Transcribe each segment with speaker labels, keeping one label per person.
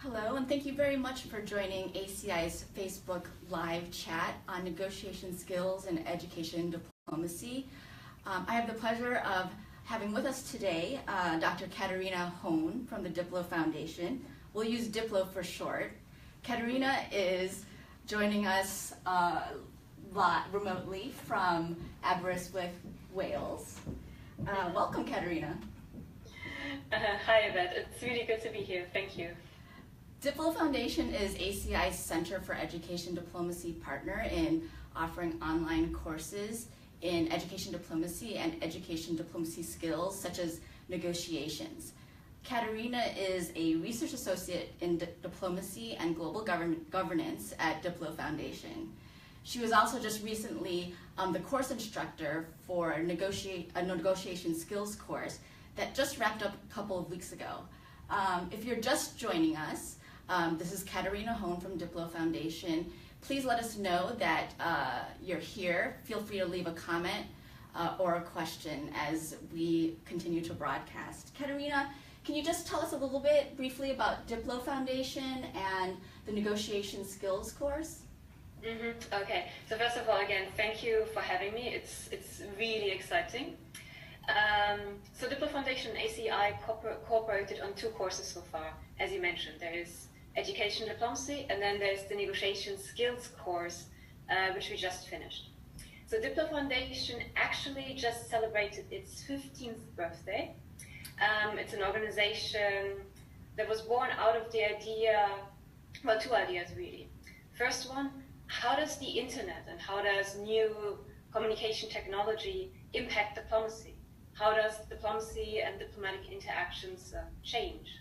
Speaker 1: Hello, and thank you very much for joining ACI's Facebook Live chat on negotiation skills and education diplomacy. I have the pleasure of having with us today Dr. Katharina Hohn from the Diplo Foundation. We'll use Diplo for short. Katharina is joining us remotely from Aberystwyth, Wales. Welcome, Katharina.
Speaker 2: Hi, Yvette. It's really good to be here. Thank you.
Speaker 1: Diplo Foundation is ACI's Center for Education Diplomacy partner in offering online courses in education diplomacy and education diplomacy skills such as negotiations. Katharina is a research associate in diplomacy and global governance at Diplo Foundation. She was also just recently the course instructor for a negotiation skills course that just wrapped up a couple of weeks ago. If you're just joining us, this is Katharina Hohn from Diplo Foundation. Please let us know that you're here. Feel free to leave a comment or a question as we continue to broadcast. Katharina, can you just tell us a little bit briefly about Diplo Foundation and the negotiation skills course?
Speaker 2: Okay, so first of all, again, thank you for having me. It's really exciting. So Diplo Foundation and ACI cooperated on 2 courses so far. As you mentioned, there is education diplomacy, and then there's the negotiation skills course, which we just finished. So Diplo Foundation actually just celebrated its 15th birthday. It's an organization that was born out of the idea, well, 2 ideas really. First one, how does the internet and how does new communication technology impact diplomacy? How does diplomacy and diplomatic interactions change?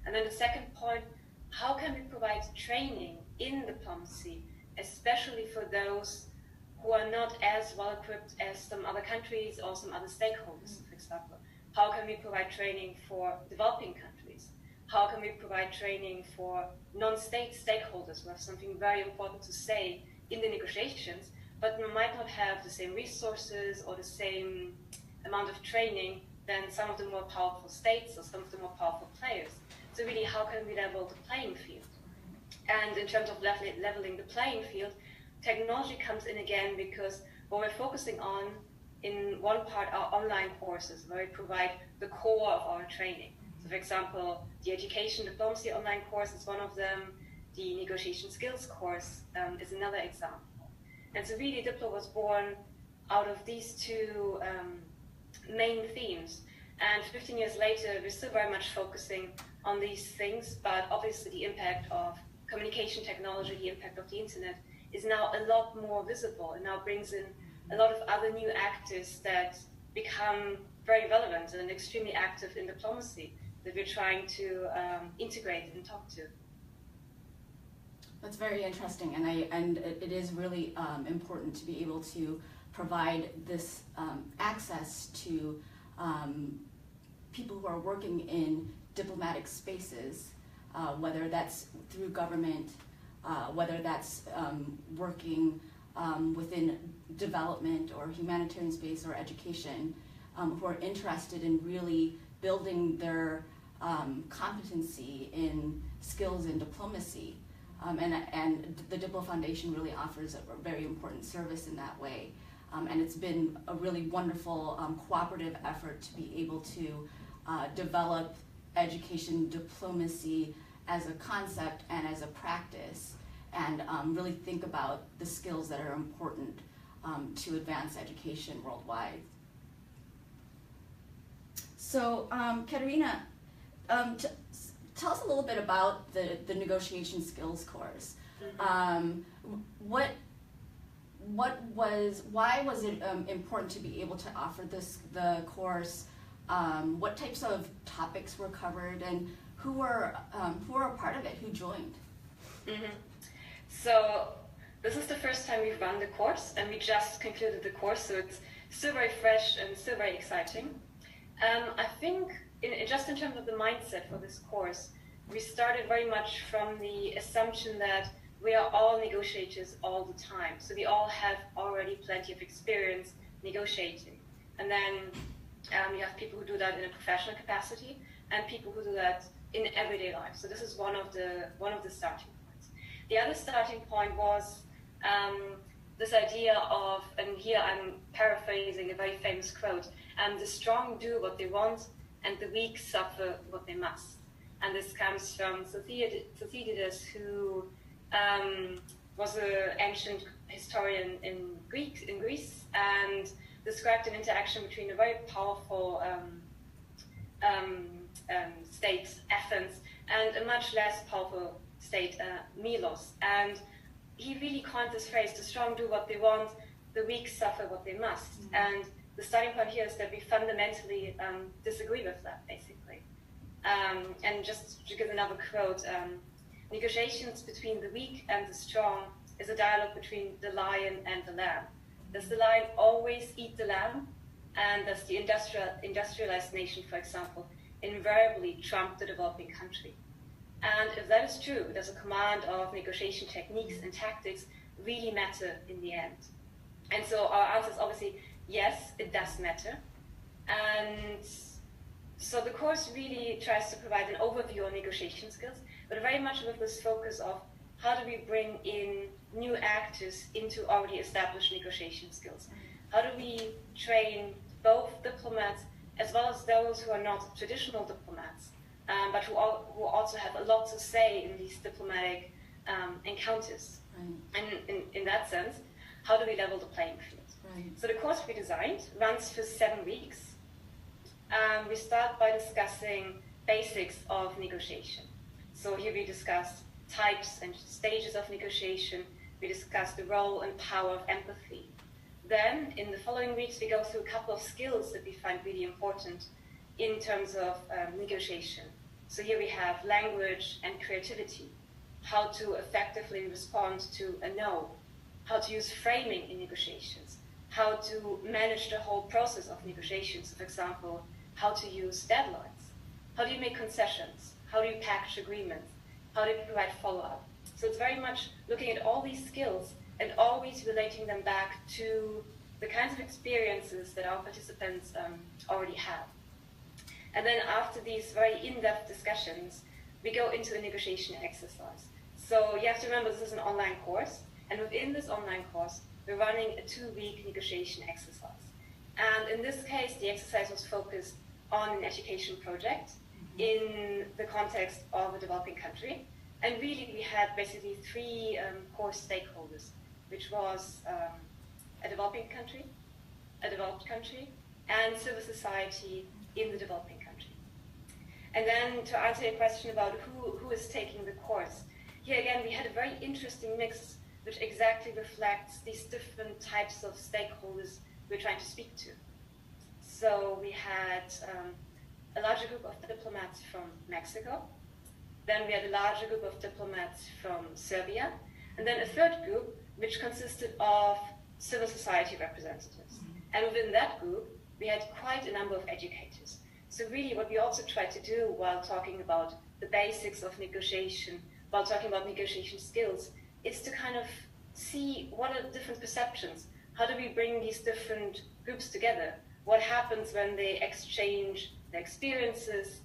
Speaker 2: And then the second point, how can we provide training in diplomacy, especially for those who are not as well equipped as some other countries or some other stakeholders, for example? How can we provide training for developing countries? How can we provide training for non-state stakeholders who have something very important to say in the negotiations, but might not have the same resources or the same amount of training than some of the more powerful states or some of the more powerful players? So really, how can we level the playing field? And in terms of leveling the playing field, technology comes in again because what we're focusing on in one part are online courses where we provide the core of our training. So for example, the education diplomacy online course is one of them. The negotiation skills course is another example. And so really Diplo was born out of these 2 main themes. And 15 years later, we're still very much focusing on these things, but obviously the impact of communication technology, the impact of the internet is now a lot more visible and now brings in a lot of other new actors that become very relevant and extremely active in diplomacy that we're trying to integrate and talk to.
Speaker 1: That's very interesting, and it is really important to be able to provide this access to people who are working in diplomatic spaces, whether that's through government, whether that's working within development or humanitarian space or education, who are interested in really building their competency in skills in diplomacy. And the Diplo Foundation really offers a very important service in that way. And it's been a really wonderful cooperative effort to be able to develop education diplomacy as a concept and as a practice, and really think about the skills that are important to advance education worldwide. So, Katharina, tell us a little bit about the negotiation skills course. Why was it important to be able to offer the course? What types of topics were covered, and who were a part of it? Who joined?
Speaker 2: So this is the first time we've run the course, and we just concluded the course, so it's still very fresh and still very exciting. I think just in terms of the mindset for this course, we started very much from the assumption that we are all negotiators all the time. So we all have already plenty of experience negotiating. And then you have people who do that in a professional capacity and people who do that in everyday life. So this is one of the starting points. The other starting point was this idea of, and here I'm paraphrasing a very famous quote, the strong do what they want and the weak suffer what they must. And this comes from Thucydides, who was an ancient historian in Greece, and described an interaction between a very powerful state, Athens, and a much less powerful state, Milos. And he really coined this phrase, the strong do what they want, the weak suffer what they must. Mm-hmm. And the starting point here is that we fundamentally disagree with that, basically. And just to give another quote, negotiations between the weak and the strong is a dialogue between the lion and the lamb. Does the lion always eat the lamb? And does the industrialized nation, for example, invariably trump the developing country? And if that is true, does a command of negotiation techniques and tactics really matter in the end? And so our answer is obviously yes, it does matter. And so the course really tries to provide an overview on negotiation skills, but very much with this focus of how do we bring in new actors into already established negotiation skills? How do we train both diplomats as well as those who are not traditional diplomats, but who also have a lot to say in these diplomatic encounters? Right. And in that sense, how do we level the playing field? Right. So the course we designed runs for 7 weeks. We start by discussing basics of negotiation. So here we discuss types and stages of negotiation. We discuss the role and power of empathy. Then, in the following weeks, we go through a couple of skills that we find really important in terms of negotiation. So here we have language and creativity, how to effectively respond to a no, how to use framing in negotiations, how to manage the whole process of negotiations, for example, how to use deadlines, how do you make concessions, how do you package agreements, how do you provide follow-up. So it's very much looking at all these skills and always relating them back to the kinds of experiences that our participants already have. And then after these very in-depth discussions, we go into a negotiation exercise. So you have to remember this is an online course, and within this online course, we're running a 2-week negotiation exercise. And in this case, the exercise was focused on an education project in the context of a developing country. And really, we had basically 3 core stakeholders, which was a developing country, a developed country, and civil society in the developing country. And then to answer your question about who is taking the course, here again, we had a very interesting mix which exactly reflects these different types of stakeholders we're trying to speak to. So we had a larger group of diplomats from Mexico, then we had a larger group of diplomats from Serbia, and then a third group which consisted of civil society representatives. And within that group, we had quite a number of educators. So really what we also tried to do while talking about the basics of negotiation, while talking about negotiation skills, is to kind of see what are the different perceptions. How do we bring these different groups together? What happens when they exchange their experiences,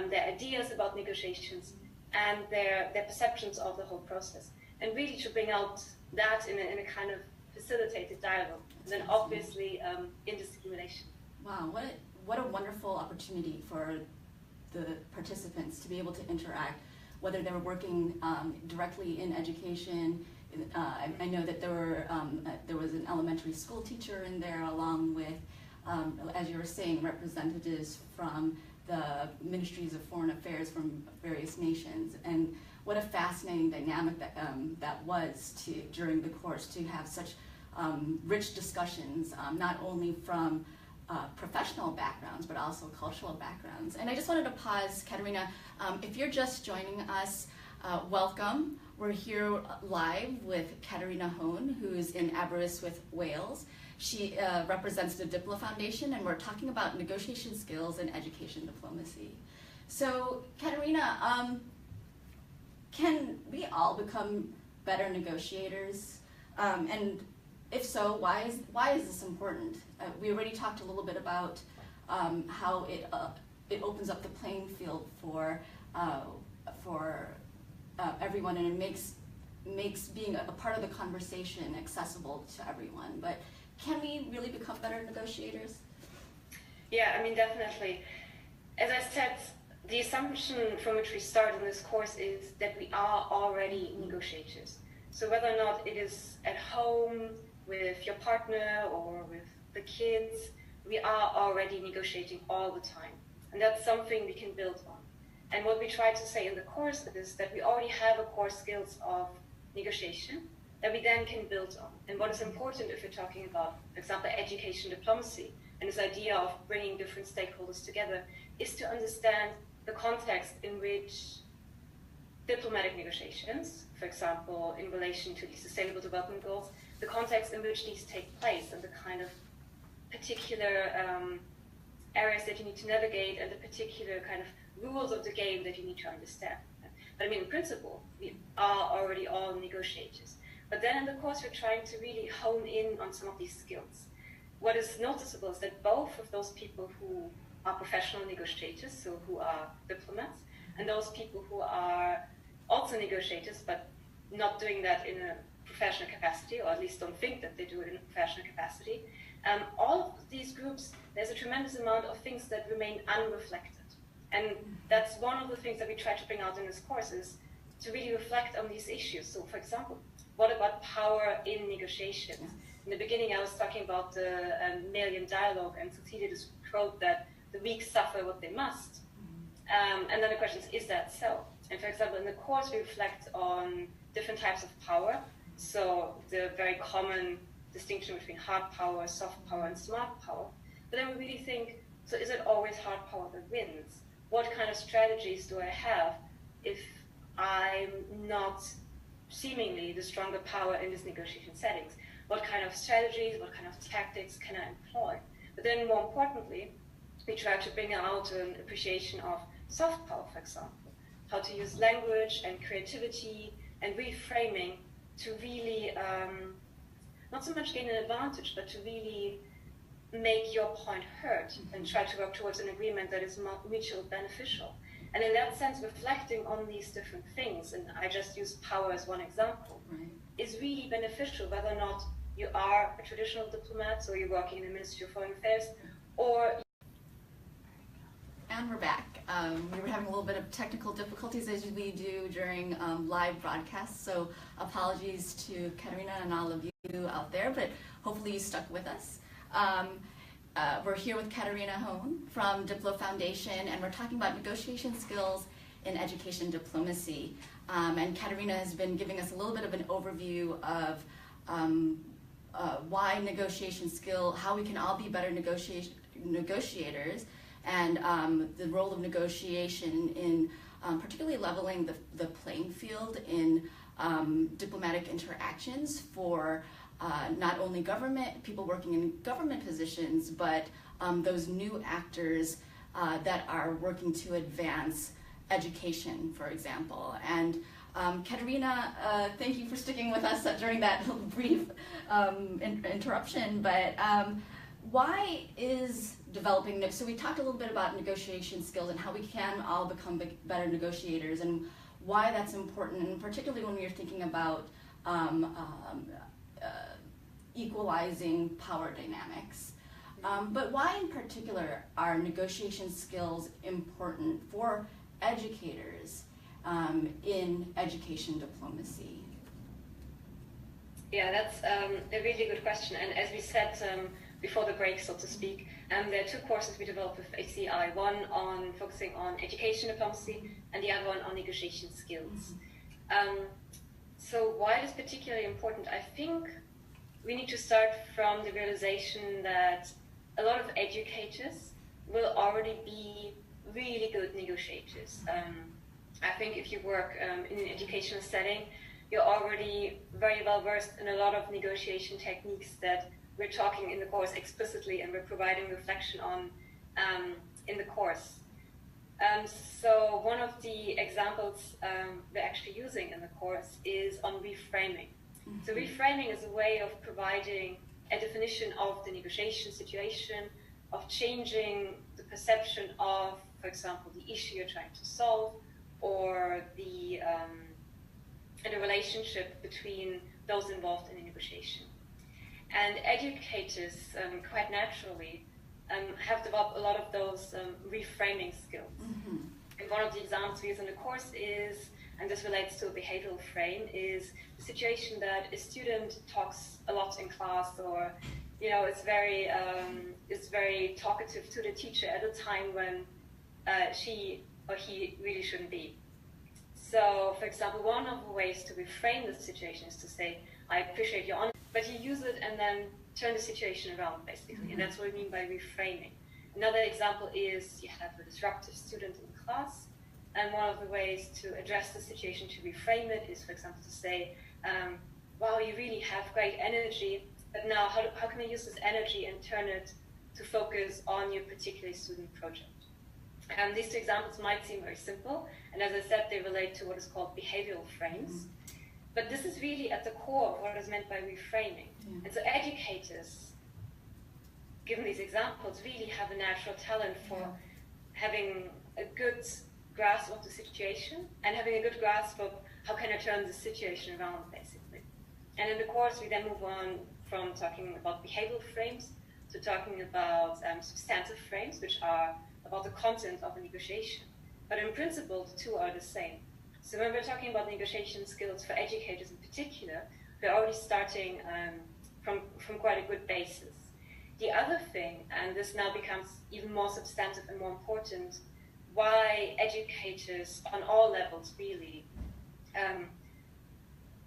Speaker 2: their ideas about negotiations, and their perceptions of the whole process? And really to bring out that in a kind of facilitated dialogue, and then obviously in the simulation.
Speaker 1: Wow, what a wonderful opportunity for the participants to be able to interact, whether they were working directly in education. I know that there was an elementary school teacher in there, along with, as you were saying, representatives from the ministries of foreign affairs from various nations. And what a fascinating dynamic that was during the course, to have such rich discussions, not only from professional backgrounds, but also cultural backgrounds. And I just wanted to pause, Katharina, if you're just joining us, welcome. We're here live with Katharina Hone, who's in Aberystwyth, Wales. She represents the Diplo Foundation, and we're talking about negotiation skills and education diplomacy. So, Katharina, can we all become better negotiators? And if so, why is this important? We already talked a little bit about how it opens up the playing field for for everyone, and it makes being a part of the conversation accessible to everyone. But can we really become better negotiators?
Speaker 2: Yeah, I mean, definitely. As I said, the assumption from which we start in this course is that we are already negotiators. So whether or not it is at home with your partner or with the kids, we are already negotiating all the time. And that's something we can build on. And what we try to say in the course is that we already have a core skills of negotiation that we then can build on. And what is important if you're talking about, for example, education diplomacy, and this idea of bringing different stakeholders together, is to understand the context in which diplomatic negotiations, for example, in relation to the Sustainable Development Goals, the context in which these take place and the kind of particular areas that you need to navigate and the particular kind of rules of the game that you need to understand. But I mean, in principle, we are already all negotiators. But then in the course, we're trying to really hone in on some of these skills. What is noticeable is that both of those people who are professional negotiators, so who are diplomats, and those people who are also negotiators, but not doing that in a professional capacity, or at least don't think that they do it in a professional capacity, all of these groups, there's a tremendous amount of things that remain unreflected. And that's one of the things that we try to bring out in this course, is to really reflect on these issues. So for example, what about power in negotiations? In the beginning, I was talking about the Malian dialogue, and Cecilia just quote that the weak suffer what they must. And then the question is that so? And for example, in the course, we reflect on different types of power. So the very common distinction between hard power, soft power, and smart power. But then we really think, so is it always hard power that wins? What kind of strategies do I have if I'm not seemingly the stronger power in these negotiation settings? What kind of strategies, what kind of tactics can I employ? But then more importantly, we try to bring out an appreciation of soft power, for example, how to use language and creativity and reframing to really, not so much gain an advantage, but to really make your point heard and try to work towards an agreement that is mutually beneficial. And in that sense, reflecting on these different things, and I just use power as one example,
Speaker 1: Right.
Speaker 2: is really beneficial, whether or not you are a traditional diplomat, so you're working in the Ministry of Foreign Affairs, or...
Speaker 1: And we're back. We were having a little bit of technical difficulties, as we do during live broadcasts, so apologies to Katharina and all of you out there, but hopefully you stuck with us. We're here with Katharina Hone from Diplo Foundation, and we're talking about negotiation skills in education diplomacy. And Katharina has been giving us a little bit of an overview of why negotiation skill, how we can all be better negotiators, and the role of negotiation in particularly leveling the playing field in diplomatic interactions for not only people working in government positions, but those new actors that are working to advance education, for example. And Katharina, thank you for sticking with us during that brief interruption, but why is developing, so we talked a little bit about negotiation skills and how we can all become better negotiators and why that's important, and particularly when you're thinking about equalizing power dynamics. But why in particular are negotiation skills important for educators in education diplomacy?
Speaker 2: Yeah, that's a really good question. And as we said before the break, so to speak, there are two courses we developed with ACI, one on focusing on education diplomacy and the other one on negotiation skills. So why it is particularly important, I think we need to start from the realization that a lot of educators will already be really good negotiators. I think if you work in an educational setting, you're already very well versed in a lot of negotiation techniques that we're talking in the course explicitly and we're providing reflection on in the course. So one of the examples we're actually using in the course is on reframing. So reframing is a way of providing a definition of the negotiation situation, of changing the perception of, for example, the issue you're trying to solve, or the relationship between those involved in the negotiation. And educators, quite naturally, have developed a lot of those reframing skills. Mm-hmm. And one of the examples we use in the course is, and this relates to a behavioral frame, is the situation that a student talks a lot in class, or is very talkative to the teacher at a time when she or he really shouldn't be. So, for example, one of the ways to reframe the situation is to say, I appreciate your honesty, but you use it and then turn the situation around, basically. Mm-hmm. And that's what we mean by reframing. Another example is you have a disruptive student in class, and one of the ways to address the situation, to reframe it, is, for example, to say, wow, you really have great energy, but now how can we use this energy and turn it to focus on your particular student project? These two examples might seem very simple, and as I said, they relate to what is called behavioral frames. Mm-hmm. But this is really at the core of what is meant by reframing. Yeah. And so educators, given these examples, really have a natural talent for having a good grasp of the situation and having a good grasp of how can I turn the situation around, basically. And in the course, we then move on from talking about behavioral frames to talking about substantive frames, which are about the content of a negotiation. But in principle, the two are the same. So when we're talking about negotiation skills for educators in particular, we're already starting from quite a good basis. The other thing, and this now becomes even more substantive and more important, why educators on all levels really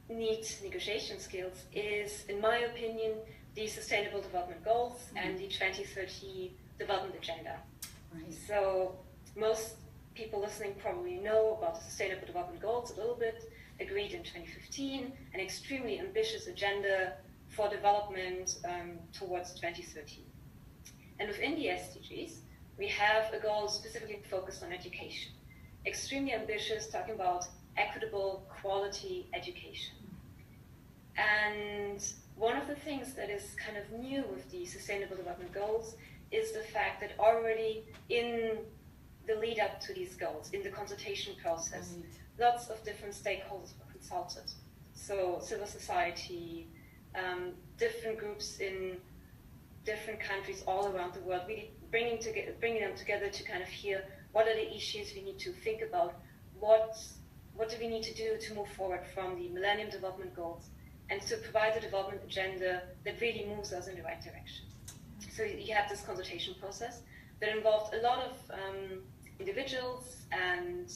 Speaker 2: need negotiation skills is, in my opinion, the Sustainable Development Goals and the 2030 Development Agenda. Right. So most people listening probably know about the Sustainable Development Goals a little bit, agreed in 2015, an extremely ambitious agenda for development towards 2030. And within the SDGs, we have a goal specifically focused on education. Extremely ambitious, talking about equitable, quality education. And one of the things that is kind of new with the Sustainable Development Goals is the fact that already in the lead up to these goals, in the consultation process, lots of different stakeholders were consulted. So civil society, different groups in different countries all around the world, really bringing them together to kind of hear what are the issues we need to think about, what do we need to do to move forward from the Millennium Development Goals, and to provide a development agenda that really moves us in the right direction. So you have this consultation process that involved a lot of individuals and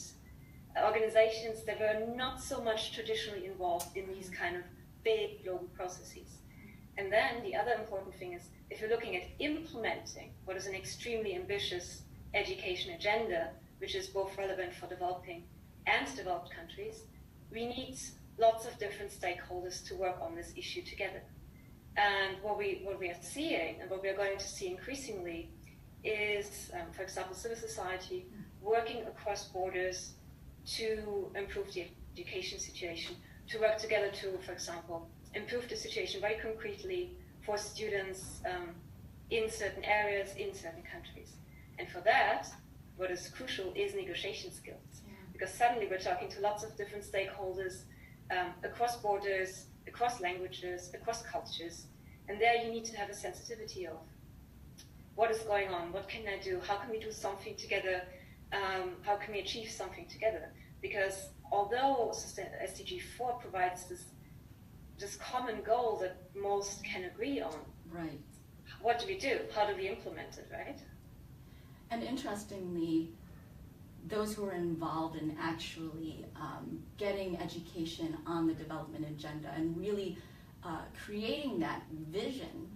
Speaker 2: organizations that were not so much traditionally involved in these kind of big global processes. And then the other important thing is, if you're looking at implementing what is an extremely ambitious education agenda, which is both relevant for developing and developed countries, we need lots of different stakeholders to work on this issue together. And what we are seeing, and what we are going to see increasingly, is, for example, civil society working across borders to improve the education situation, to work together to, for example, improve the situation very concretely for students in certain areas, in certain countries. And for that, what is crucial is negotiation skills. Yeah. Because suddenly we're talking to lots of different stakeholders across borders, across languages, across cultures. And there you need to have a sensitivity of what is going on, what can I do, how can we do something together, how can we achieve something together? Because although SDG 4 provides this common goal that most can agree on,
Speaker 1: right?
Speaker 2: What do we do? How do we implement it, right?
Speaker 1: And interestingly, those who are involved in actually getting education on the development agenda and really creating that vision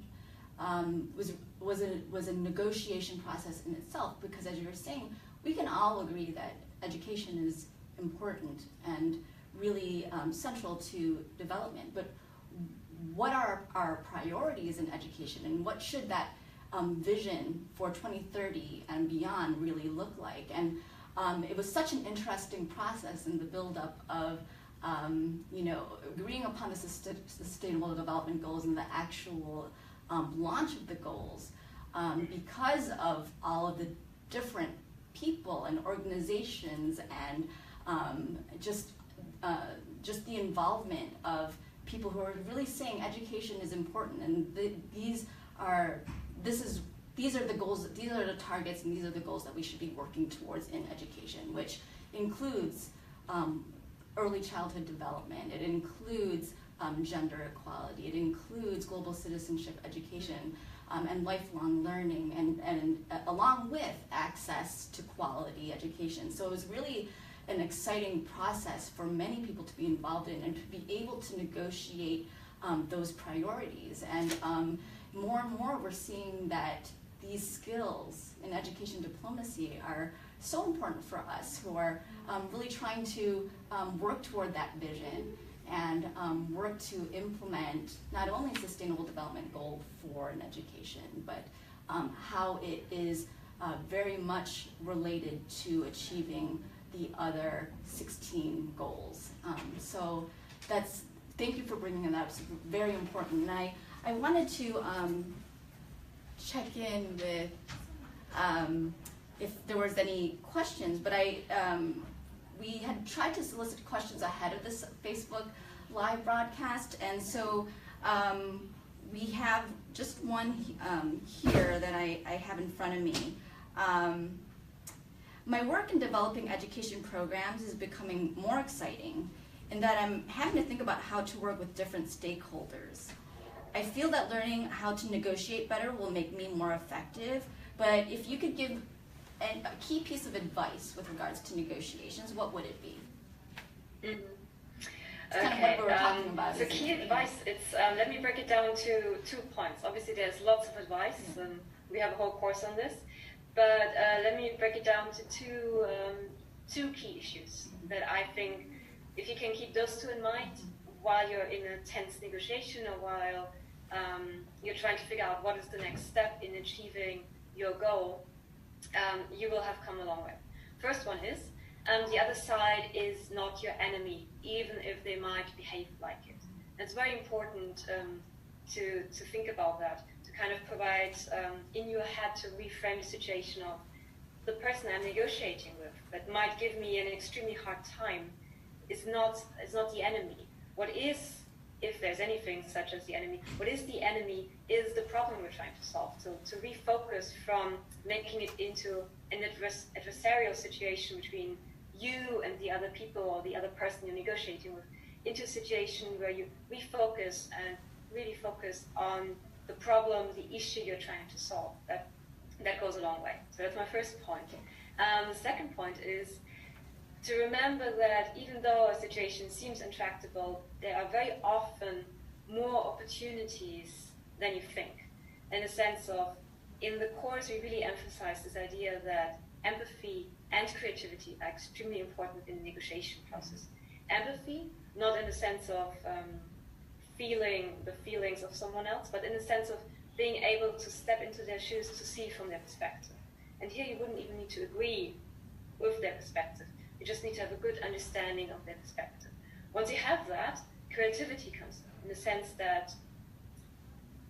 Speaker 1: was a negotiation process in itself, because as you were saying, we can all agree that education is important and really central to development, but what are our priorities in education, and what should that vision for 2030 and beyond really look like? And it was such an interesting process in the buildup of agreeing upon the Sustainable Development Goals and the actual launch of the goals, because of all of the different people and organizations and just the involvement of people who are really saying education is important, and these are the goals, these are the targets, and these are the goals that we should be working towards in education, which includes early childhood development, it includes gender equality, it includes global citizenship education, and lifelong learning, and along with access to quality education. So it was really an exciting process for many people to be involved in and to be able to negotiate those priorities. And more and more we're seeing that these skills in education diplomacy are so important for us who are really trying to work toward that vision and work to implement not only sustainable development goal for an education, but how it is very much related to achieving the other 16 goals. So thank you for bringing that up. It's very important. And I wanted to check in with if there was any questions, but we had tried to solicit questions ahead of this Facebook live broadcast, and so we have just one here that I have in front of me. My work in developing education programs is becoming more exciting in that I'm having to think about how to work with different stakeholders. I feel that learning how to negotiate better will make me more effective, but if you could give a key piece of advice with regards to negotiations, what would it be?
Speaker 2: Mm-hmm.
Speaker 1: It's kind of what we were talking about.
Speaker 2: So key advice, it's, let me break it down to 2 points. Obviously there's lots of advice, and we have a whole course on this, but let me break it down to two key issues that I think, if you can keep those 2 in mind while you're in a tense negotiation or while you're trying to figure out what is the next step in achieving your goal, you will have come a long way. First one is, the other side is not your enemy, even if they might behave like it. And it's very important to think about that, to kind of provide in your head to reframe the situation of the person I'm negotiating with that might give me an extremely hard time is not the enemy. What is, if there's anything such as the enemy, what is the enemy is the problem we're trying to solve. So to refocus from making it into an adversarial situation between you and the other people or the other person you're negotiating with, into a situation where you refocus and really focus on the problem, the issue you're trying to solve. That goes a long way. So that's my first point. The second point is to remember that even though a situation seems intractable, there are very often more opportunities than you think. In the sense of, in the course, we really emphasize this idea that empathy and creativity are extremely important in the negotiation process. Empathy, not in the sense of feeling the feelings of someone else, but in the sense of being able to step into their shoes to see from their perspective. And here you wouldn't even need to agree with their perspective. You just need to have a good understanding of their perspective. Once you have that, creativity comes in the sense that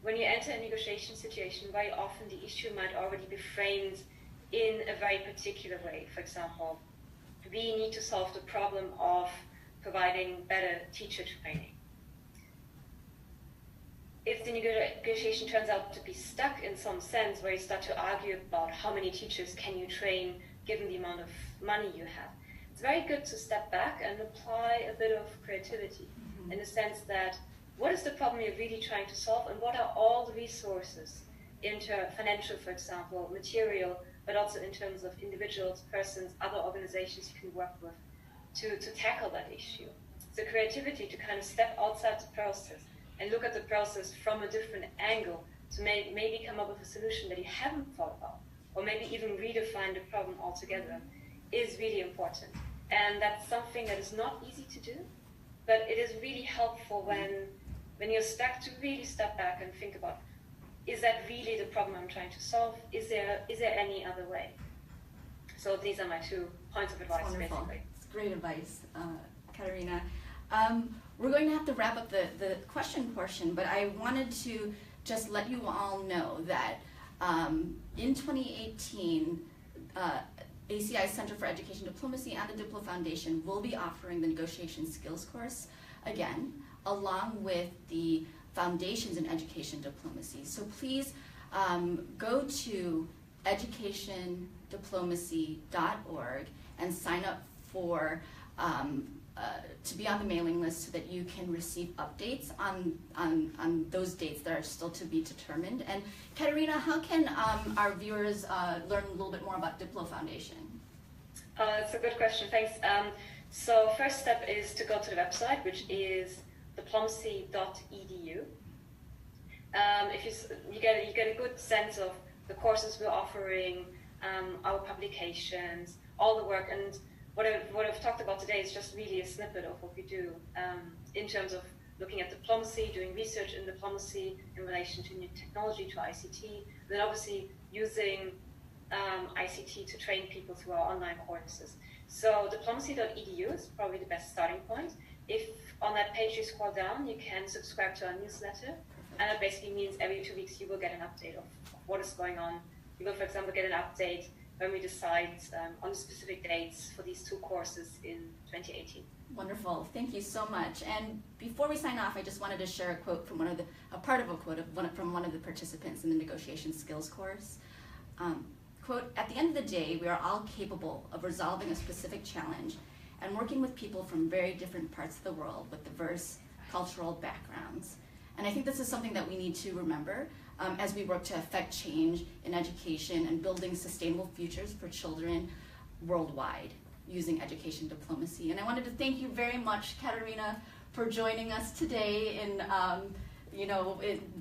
Speaker 2: when you enter a negotiation situation, very often the issue might already be framed in a very particular way. For example, we need to solve the problem of providing better teacher training. If the negotiation turns out to be stuck in some sense, where you start to argue about how many teachers can you train given the amount of money you have, it's very good to step back and apply a bit of creativity in the sense that what is the problem you're really trying to solve, and what are all the resources, financial, for example, material, but also in terms of individuals, persons, other organizations you can work with to tackle that issue. So creativity to kind of step outside the process and look at the process from a different angle to maybe come up with a solution that you haven't thought about, or maybe even redefine the problem altogether, is really important. And that's something that is not easy to do, but it is really helpful when you're stuck to really step back and think about, is that really the problem I'm trying to solve? Is there any other way? So these are my 2 points of advice, basically.
Speaker 1: It's great advice, Katharina. We're going to have to wrap up the question portion, but I wanted to just let you all know that in 2018, ACI Center for Education Diplomacy and the Diplo Foundation will be offering the negotiation skills course, again, along with the foundations in education diplomacy. So please go to educationdiplomacy.org and sign up for to be on the mailing list so that you can receive updates on those dates that are still to be determined. And Katharina, how can our viewers learn a little bit more about Diplo Foundation?
Speaker 2: That's a good question, thanks. So first step is to go to the website, which is diplomacy.edu. If you get a good sense of the courses we're offering, our publications, all the work, and what I've talked about today is just really a snippet of what we do in terms of looking at diplomacy, doing research in diplomacy in relation to new technology, to ICT, then obviously using ICT to train people through our online courses. So diplomacy.edu is probably the best starting point. If on that page you scroll down, you can subscribe to our newsletter, and that basically means every 2 weeks you will get an update of what is going on. You will, for example, get an update when we decide on specific dates for these 2 courses in 2018.
Speaker 1: Wonderful, thank you so much. And before we sign off, I just wanted to share a quote from from one of the participants in the negotiation skills course. Quote, "At the end of the day, we are all capable of resolving a specific challenge and working with people from very different parts of the world with diverse cultural backgrounds." And I think this is something that we need to remember as we work to affect change in education and building sustainable futures for children worldwide using education diplomacy. And I wanted to thank you very much, Katharina, for joining us today in,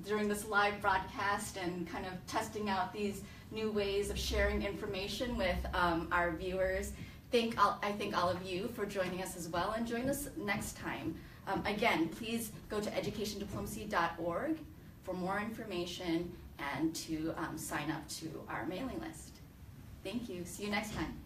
Speaker 1: during this live broadcast and kind of testing out these new ways of sharing information with our viewers. I thank all of you for joining us as well, and join us next time. Again, please go to educationdiplomacy.org for more information and to sign up to our mailing list. Thank you. See you next time.